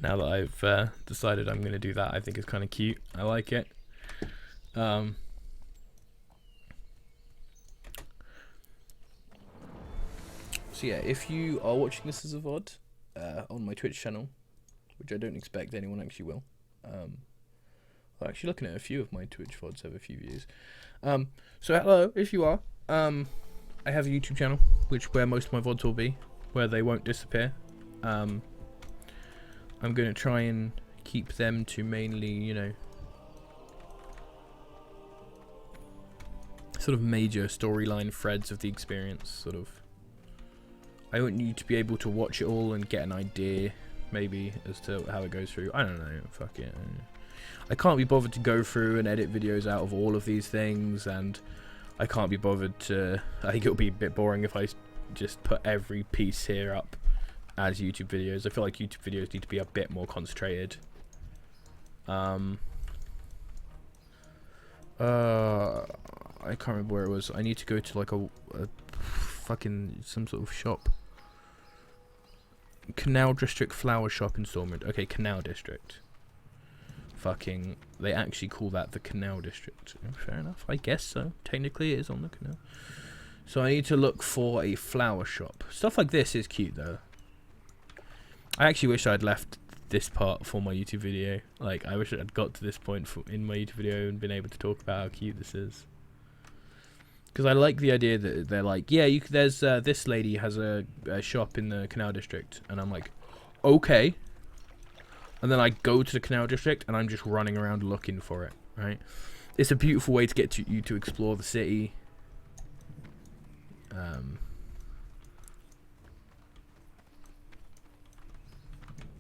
Now that I've decided I'm going to do that, I think it's kind of cute. I like it. So yeah, if you are watching this as a VOD on my Twitch channel, which I don't expect anyone actually will, I'm actually looking at a few of my Twitch VODs have a few views. So hello, if you are. I have a YouTube channel, where most of my VODs will be, where they won't disappear. I'm going to try and keep them to mainly, you know, sort of major storyline threads of the experience, sort of. I want you to be able to watch it all and get an idea, maybe, as to how it goes through. I don't know, fuck it. I can't be bothered to go through and edit videos out of all of these things, and I can't be bothered to... I think it'll be a bit boring if I just put every piece here up as YouTube videos. I feel like YouTube videos need to be a bit more concentrated. I can't remember where it was. I need to go to like a fucking some sort of shop. Canal District Flower Shop in Stormont. Okay, Canal District. Fucking, they actually call that the Canal District. Fair enough, I guess so. Technically it is on the canal. So I need to look for a flower shop. Stuff like this is cute though. I actually wish I'd left this part for my YouTube video. Like, I wish I'd got to this point in my YouTube video and been able to talk about how cute this is. Because I like the idea that they're like, yeah, there's this lady has a shop in the Canal District. And I'm like, okay. And then I go to the Canal District and I'm just running around looking for it, right? It's a beautiful way to get you to explore the city.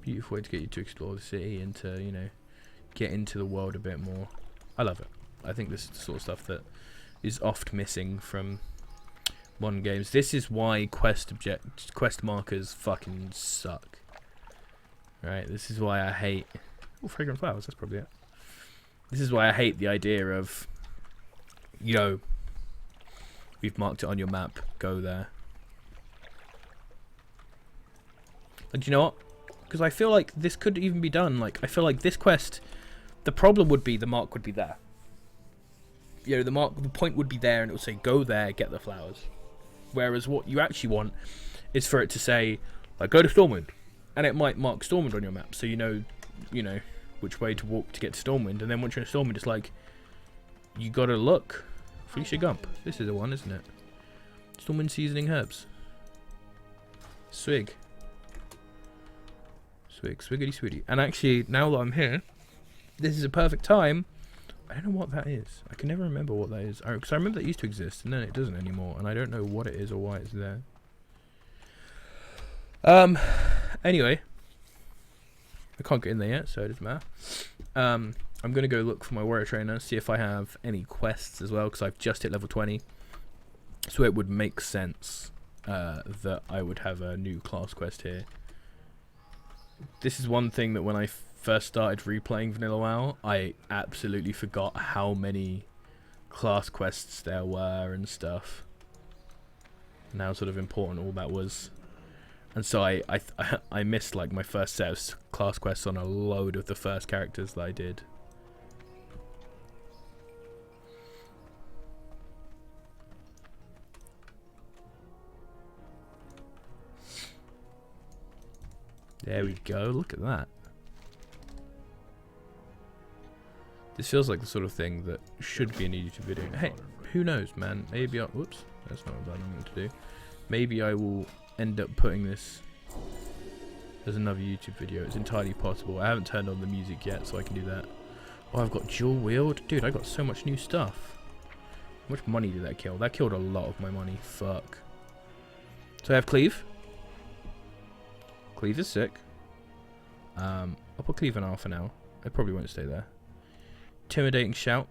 Beautiful way to get you to explore the city and to, you know, get into the world a bit more. I love it. I think this is the sort of stuff that is oft missing from modern games. This is why quest markers fucking suck. Right, this is why I hate... Oh, fragrant flowers, that's probably it. This is why I hate the idea of, you know, we've marked it on your map, go there. And you know what? Because I feel like this could even be done. Like, I feel like this quest, the problem would be the mark would be there. You know, the point would be there and it would say, go there, get the flowers. Whereas what you actually want is for it to say, like, go to Stormwind. And it might mark Stormwind on your map, so you know, which way to walk to get to Stormwind. And then once you're in Stormwind, it's like, you gotta look. Felicia Gump. This is the one, isn't it? Stormwind seasoning herbs. Swig. Swig, swiggity swiggy. And actually, now that I'm here, this is a perfect time. I don't know what that is. I can never remember what that is. Because I remember that used to exist, and then it doesn't anymore. And I don't know what it is or why it's there. Anyway, I can't get in there yet, so it doesn't matter. I'm going to go look for my warrior trainer, see if I have any quests as well, because I've just hit level 20. So it would make sense that I would have a new class quest here. This is one thing that when I first started replaying Vanilla WoW, I absolutely forgot how many class quests there were and stuff. And how sort of important all that was. And so I missed like my first set of class quests on a load of the first characters that I did. There we go, look at that. This feels like the sort of thing that should be in a YouTube video. Hey, who knows, man? Maybe I... Whoops, that's not a bad thing to do. Maybe I will end up putting this as another YouTube video. It's entirely possible. I haven't turned on the music yet, so I can do that. Oh, I've got dual wield. Dude, I got so much new stuff. How much money did that kill? That killed a lot of my money. Fuck. So I have cleave. Cleave is sick. I'll put cleave on alpha now. I probably won't stay there. Intimidating shout.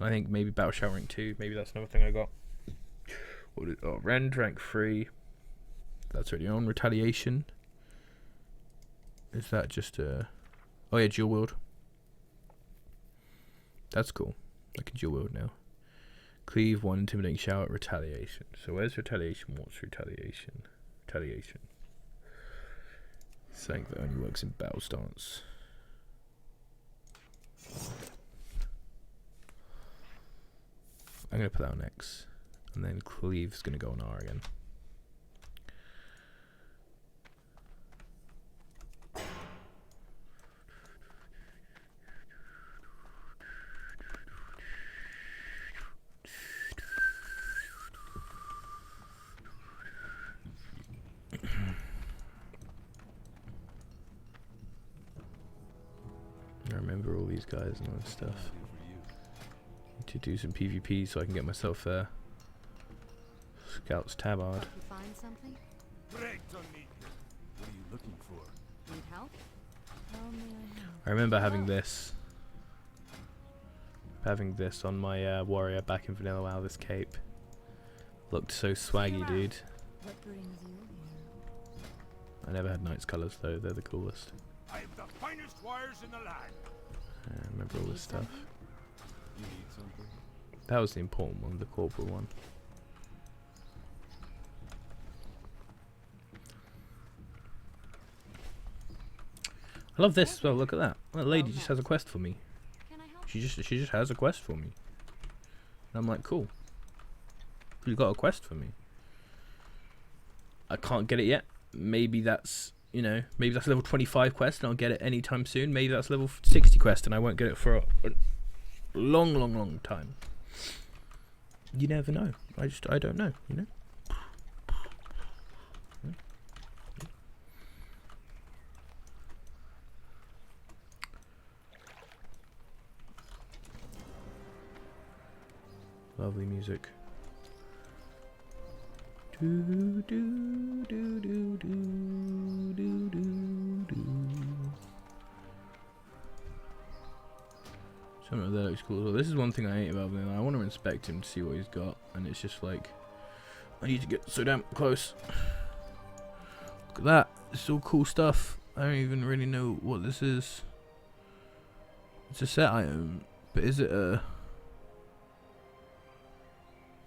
I think maybe battle shout rank 2. Maybe that's another thing I got. What is, oh, rend rank 3. That's already on. Retaliation. Is that just a... Oh yeah, dual wield. That's cool. I can dual wield now. Cleave 1, intimidating shout, retaliation. So where's retaliation? What's retaliation? Retaliation. Something that only works in battle stance. I'm going to put that on X. And then Cleave's going to go on R again. I remember all these guys and all this stuff. Need to do some PvP so I can get myself a Scout's Tabard. Find something? What are you looking for? Need help? How may I help? I remember having this. On my warrior back in Vanilla WoW, this cape. Looked so swaggy, dude. What brings you here? I never had Knight's colours though, they're the coolest. I have the finest wires in the land. I remember all this stuff. You need something? That was the important one, the corporal one. I love this as well, look at that. That lady just has a quest for me. Can I help? She just has a quest for me. And I'm like, cool. You got a quest for me. I can't get it yet. Maybe that's, you know, maybe that's level 25 quest and I'll get it anytime soon. Maybe that's level 60 quest and I won't get it for a long time. You never know. I don't know, you know. Lovely music. Do do do do do do do do. Something like that looks cool. So this is one thing I hate about him. I want to inspect him to see what he's got, and it's just like I need to get so damn close. Look at that! It's all cool stuff. I don't even really know what this is. It's a set item, but is it a?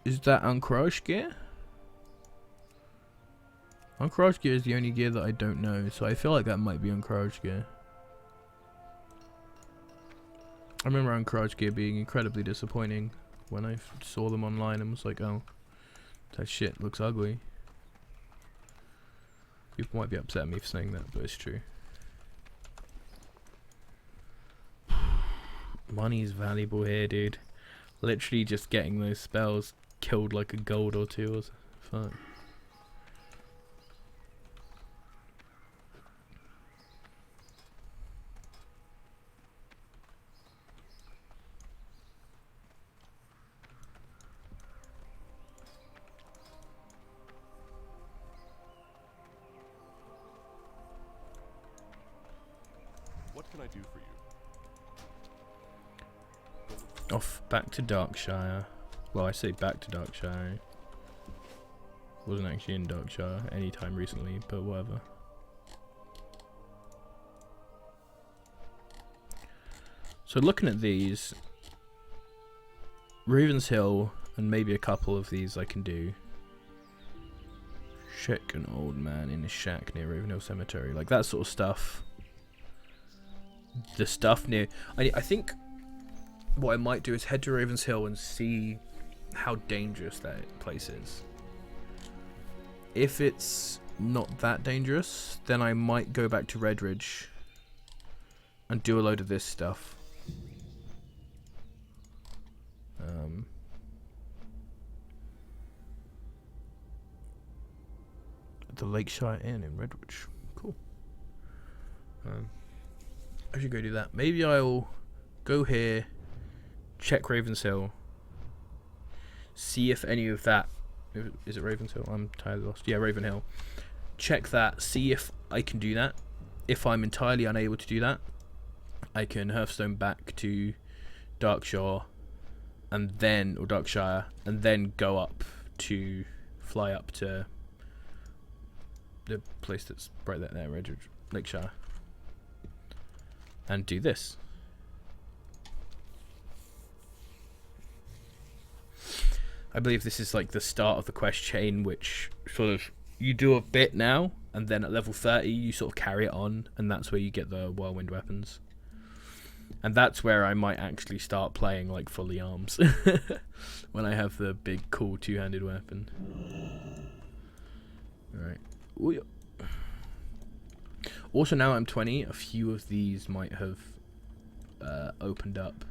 Is that Ancrage gear? Ancrage gear is the only gear that I don't know, so I feel like that might be Ancrage gear. I remember Ancrage gear being incredibly disappointing when I saw them online and was like, oh, that shit looks ugly. People might be upset at me for saying that, but it's true. Money's valuable here, dude. Literally just getting those spells killed like a gold or two or fuck. What can I do for you? Off back to Darkshire. Well, I say back to Darkshire. Wasn't actually in Darkshire anytime recently, but whatever. So looking at these, Raven's Hill and maybe a couple of these I can do. Check an old man in a shack near Ravenhill Cemetery, like that sort of stuff. The stuff near, I think what I might do is head to Raven's Hill and see how dangerous that place is. If it's not that dangerous, then I might go back to Redridge and do a load of this stuff. The Lakeshire Inn in Redridge. Cool. I should go do that. Maybe I'll go here, check Raven's Hill, see if any of that... Is it Raven's Hill? I'm entirely lost. Yeah, Ravenhill. Check that, see if I can do that. If I'm entirely unable to do that, I can Hearthstone back to Darkshire, and then, or Darkshire, and then go up to, fly up to the place that's right there, Redridge, Lakeshire, and do this. I believe this is like the start of the quest chain, which sort of you do a bit now, and then at level 30 you sort of carry it on, and that's where you get the whirlwind weapons. And that's where I might actually start playing like fully arms when I have the big cool two-handed weapon. Alright. Also, now I'm 20, a few of these might have opened up.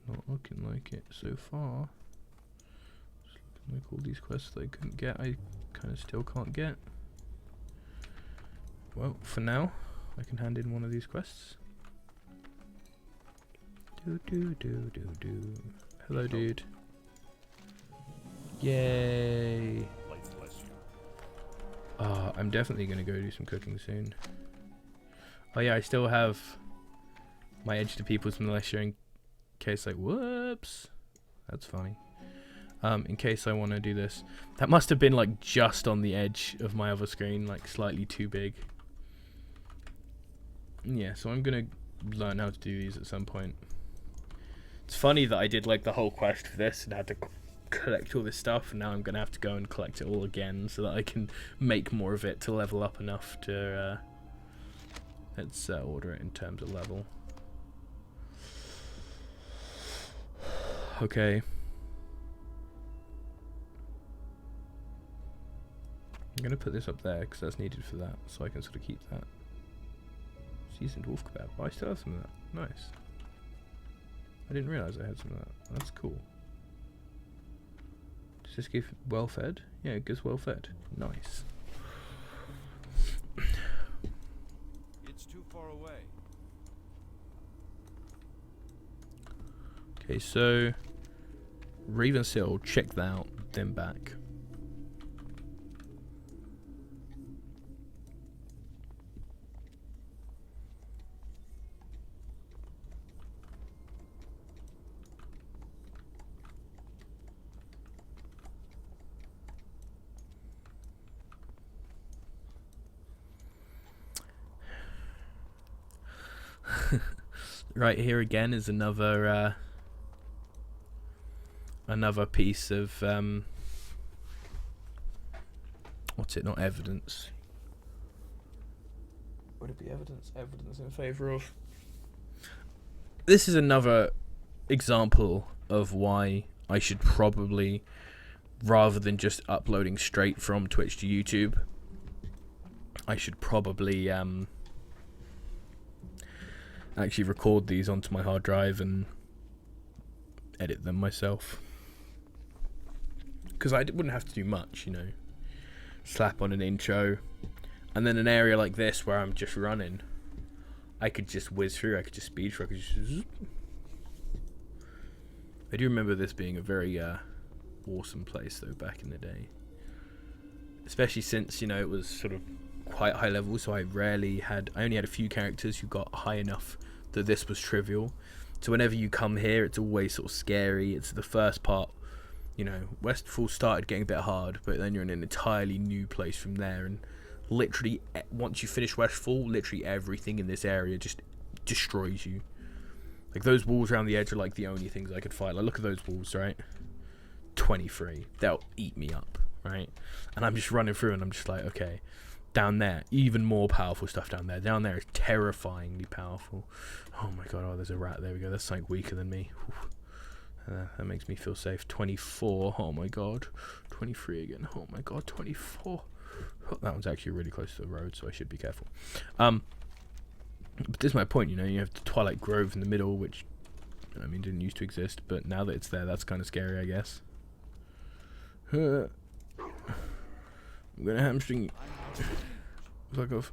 Not looking like it so far. It's looking like all these quests that I couldn't get, I kind of still can't get. Well, for now, I can hand in one of these quests. Hello, dude. Yay! Life bless you. I'm definitely gonna go do some cooking soon. Oh yeah, I still have my Edge to People's Militia in case like, whoops, that's funny. In case I want to do this. That must have been like just on the edge of my other screen, like slightly too big. Yeah, so I'm gonna learn how to do these at some point. It's funny that I did like the whole quest for this and had to collect all this stuff, and now I'm gonna have to go and collect it all again so that I can make more of it to level up enough to let's order it in terms of level. Okay. I'm gonna put this up there because that's needed for that, so I can sort of keep that. Seasoned wolf kebab. Oh, I still have some of that. Nice. I didn't realise I had some of that. That's cool. Does this give well fed? Yeah, it gives well fed. Nice. It's too far away. Okay, so Ravensill, check that out, then back. Right here again is another another piece of what's it? Not evidence. Would it be evidence? Evidence in favour of. This is another example of why I should probably, rather than just uploading straight from Twitch to YouTube, I should probably actually record these onto my hard drive and edit them myself. Because I wouldn't have to do much, you know. Slap on an intro, and then an area like this where I'm just running, I could just whiz through, I could just speed through, I could just... I do remember this being a very awesome place though back in the day. Especially since, you know, it was sort of quite high level, so I only had a few characters who got high enough that this was trivial. So whenever you come here, it's always sort of scary. It's the first part, you know, Westfall started getting a bit hard, but then you're in an entirely new place from there, and literally once you finish Westfall, literally everything in this area just destroys you. Like those walls around the edge are like the only things I could fight. Like look at those walls, right? 23. They'll eat me up, right? And I'm just running through and I'm just like, okay, down there, even more powerful stuff down there. Down there is terrifyingly powerful. Oh my god, oh there's a rat, there we go. That's something weaker than me. That makes me feel safe. 24, oh my god. 23 again, oh my god, 24. Oh, that one's actually really close to the road, so I should be careful. But this is my point, you know, you have the Twilight Grove in the middle, which, I mean, didn't used to exist, but now that it's there, that's kind of scary, I guess. I'm gonna hamstring you. Fuck off.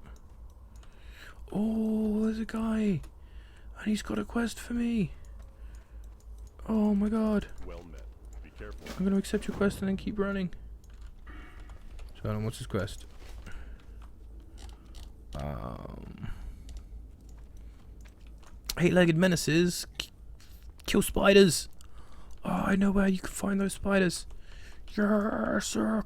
Oh, there's a guy, and he's got a quest for me. Oh my god. Well met. Be careful. I'm gonna accept your quest and then keep running. So, what's his quest? Eight-legged menaces. Kill spiders. Oh, I know where you can find those spiders. Yes, sir.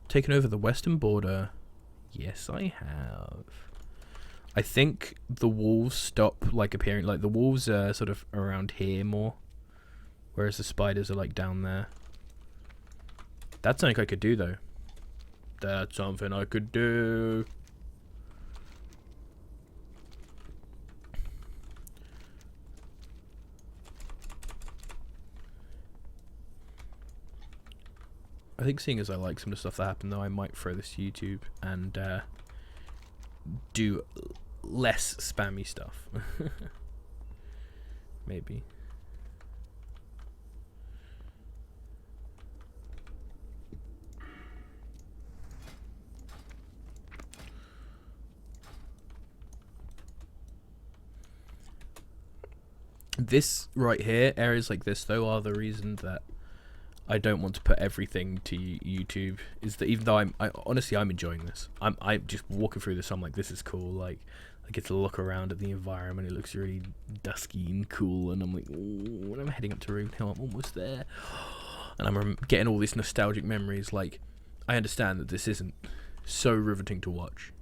Taken over the western border. Yes, I have. I think the wolves stop like appearing. Like the wolves are sort of around here more, whereas the spiders are like down there. That's something I could do though. That's something I could do. I think seeing as I like some of the stuff that happened though, I might throw this to YouTube and do less spammy stuff. Maybe. This right here, areas like this though, are the reason that I don't want to put everything to YouTube. Is that even though honestly I'm enjoying this. I'm just walking through this. I'm like, this is cool. Like I get to look around at the environment. It looks really dusky and cool. And I'm like, ooh, when I'm heading up to Ravenhill, I'm almost there. And I'm getting all these nostalgic memories. Like I understand that this isn't so riveting to watch.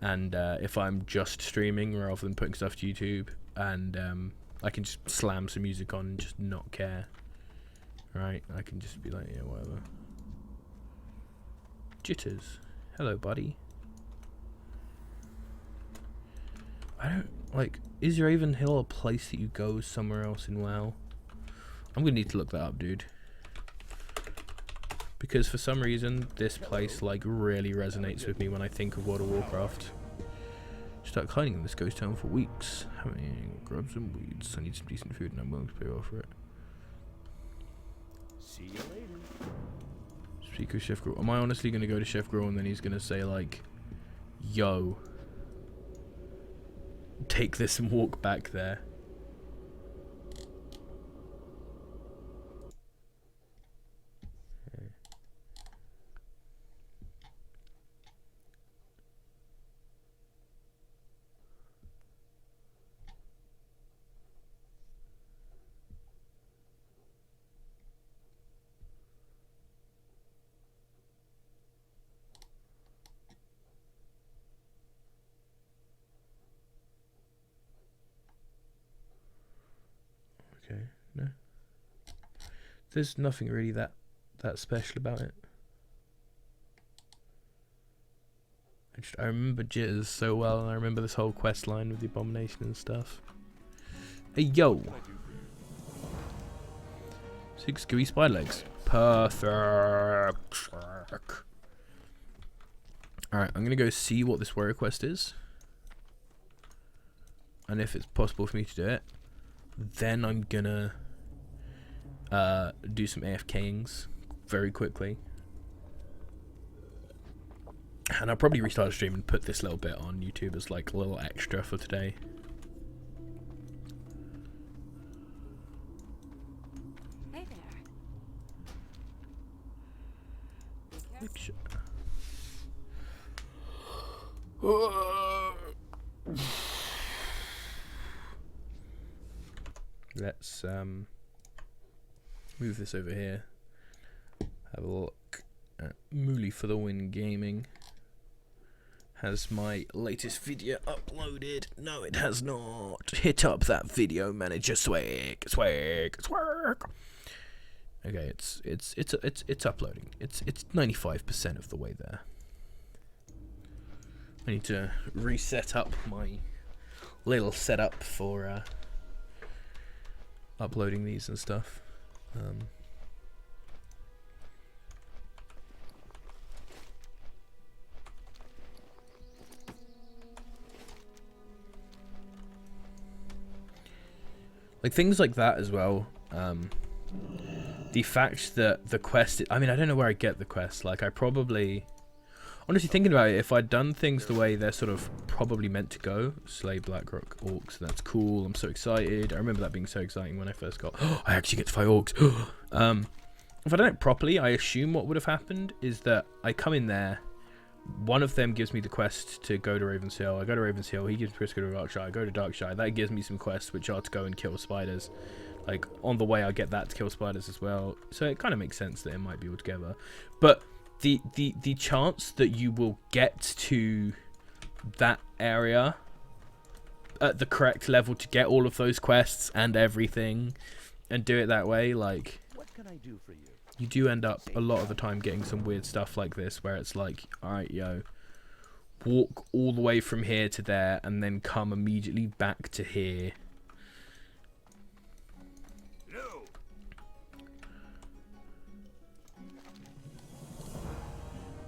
And if I'm just streaming rather than putting stuff to YouTube, and I can just slam some music on and just not care. Right, I can just be like, yeah, whatever. Jitters. Hello, buddy. I don't, like, is Ravenhill a place that you go somewhere else in WoW? I'm gonna need to look that up, dude. Because for some reason, this place, like, really resonates with me when I think of World of Warcraft. Start hiding in this ghost town for weeks. Having grubs and weeds. I need some decent food and I'm willing to pay well for it. See you later. Speak of Chef Grill. Am I honestly going to go to Chef Grill and then he's going to say like, yo, take this and walk back there? Okay, no. There's nothing really that special about it. I remember Jitters so well, and I remember this whole quest line with the abomination and stuff. Hey yo! 6 gooey spider legs. Perfect. Alright, I'm gonna go see what this warrior quest is. And if it's possible for me to do it, then I'm gonna do some AFKings very quickly. And I'll probably restart the stream and put this little bit on YouTube as like a little extra for today. Hey there. Let's move this over here. Have a look at Mooly for the Win Gaming. Has my latest video uploaded? No, it has not. Hit up that video manager, swag. Okay, it's uploading. It's 95% of the way there. I need to reset up my little setup for uploading these and stuff. Like things like that as well. The fact that the quest, I mean, I don't know where I get the quest. Like I probably, honestly thinking about it, if I'd done things the way they're sort of probably meant to go, slay Blackrock orcs, that's cool. I'm so excited. I remember that being so exciting when I first got, oh, I actually get to fight orcs. If I done it properly, I assume what would have happened is that I come in there, one of them gives me the quest to go to Ravenshill. I go to Ravenshill, he gives me the quest to go to Darkshire. I go to Darkshire, that gives me some quests which are to go and kill spiders. Like on the way I get that to kill spiders as well. So it kind of makes sense that it might be all together. But the chance that you will get to that area at the correct level to get all of those quests and everything, and do it that way, like, What can I do for you? you do end up a lot of the time getting some weird stuff like this, where it's like, alright, yo, walk all the way from here to there, and then come immediately back to here. No.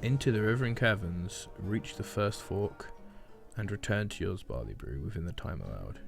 Into the river and caverns, reach the first fork, and return to yours barley brew within the time allowed.